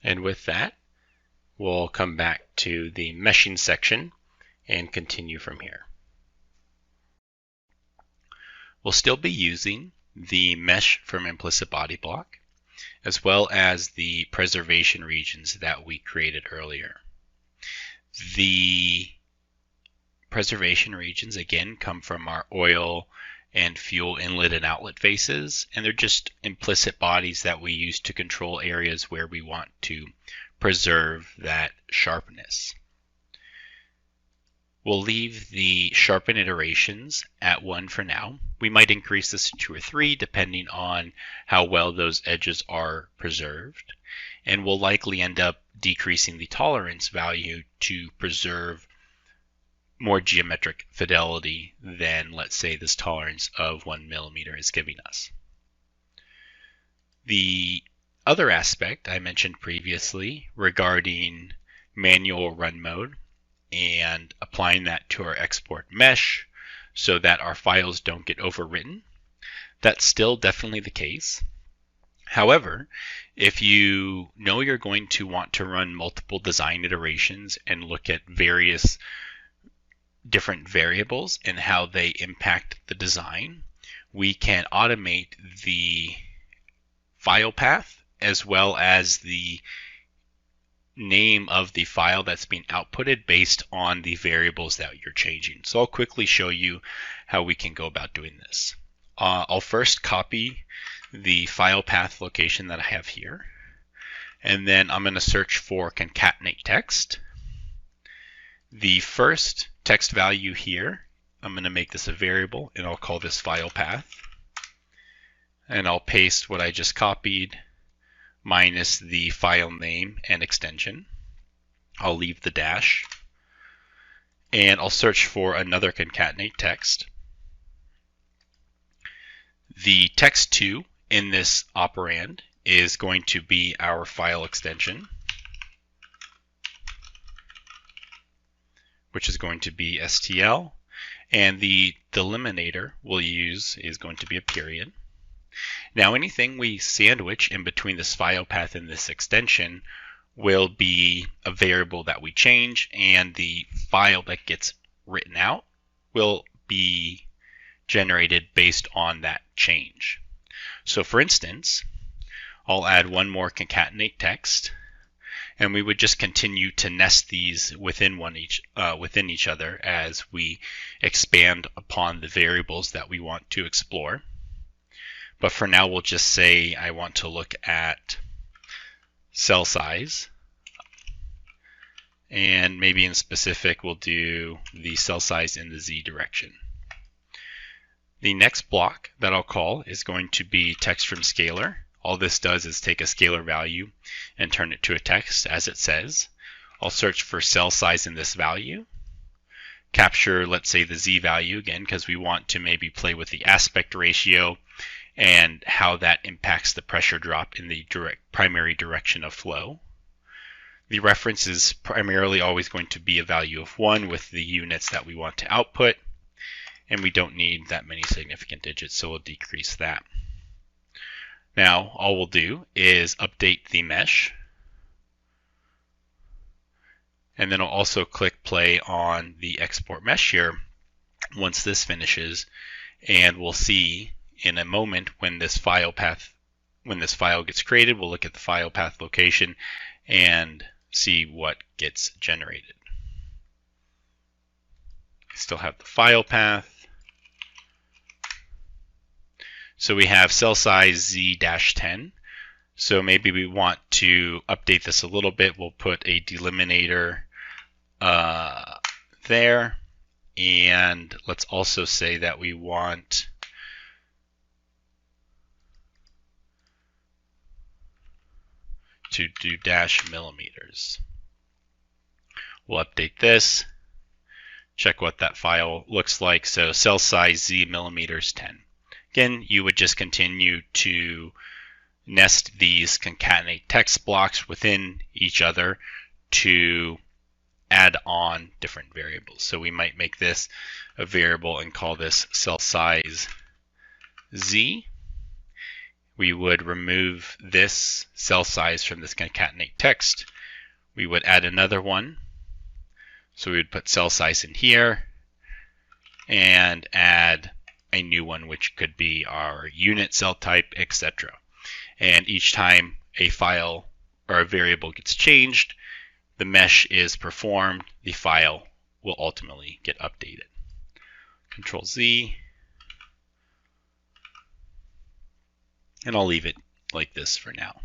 And with that, we'll come back to the meshing section and continue from here. We'll still be using the mesh from implicit body block, as well as the preservation regions that we created earlier. The preservation regions, again, come from our oil and fuel inlet and outlet faces, and they're just implicit bodies that we use to control areas where we want to preserve that sharpness. We'll leave the sharpen iterations at 1 for now. We might increase this to 2 or 3 depending on how well those edges are preserved. And we'll likely end up decreasing the tolerance value to preserve more geometric fidelity than, let's say, this tolerance of 1 millimeter is giving us. The other aspect I mentioned previously regarding manual run mode and applying that to our export mesh so that our files don't get overwritten, that's still definitely the case. However, if you know you're going to want to run multiple design iterations and look at various different variables and how they impact the design, we can automate the file path as well as the name of the file that's being outputted based on the variables that you're changing. So I'll quickly show you how we can go about doing this. I'll first copy the file path location that I have here, and then I'm going to search for concatenate text. The first text value here, I'm going to make this a variable, and I'll call this file path. And I'll paste what I just copied minus the file name and extension. I'll leave the dash. And I'll search for another concatenate text. The text2 in this operand is going to be our file extension, which is going to be STL, and the delimiter we'll use is going to be a period. Now anything we sandwich in between this file path and this extension will be a variable that we change, and the file that gets written out will be generated based on that change. So for instance, I'll add one more concatenate text, and we would just continue to nest these within each other as we expand upon the variables that we want to explore. But for now, we'll just say I want to look at cell size, and maybe in specific we'll do the cell size in the Z direction. The next block that I'll call is going to be text from scalar. All this does is take a scalar value and turn it to a text as it says. I'll search for cell size in this value, capture, let's say, the Z value again, because we want to maybe play with the aspect ratio and how that impacts the pressure drop in the primary direction of flow. The reference is primarily always going to be a value of 1 with the units that we want to output, and we don't need that many significant digits, so we'll decrease that. Now all we'll do is update the mesh, and then I'll also click play on the export mesh here once this finishes, and we'll see in a moment when this file gets created, we'll look at the file path location and see what gets generated. Still have the file path. So we have cell size Z-10. So maybe we want to update this a little bit. We'll put a delimiter there. And let's also say that we want to do dash millimeters. We'll update this. Check what that file looks like. So cell size Z millimeters 10. Again, you would just continue to nest these concatenate text blocks within each other to add on different variables. So we might make this a variable and call this cell size Z. we would remove this cell size from this concatenate text. We would add another one. So we would put cell size in here and add a new one, which could be our unit cell type, etc. And each time a file or a variable gets changed, the mesh is performed, the file will ultimately get updated. Control Z, and I'll leave it like this for now.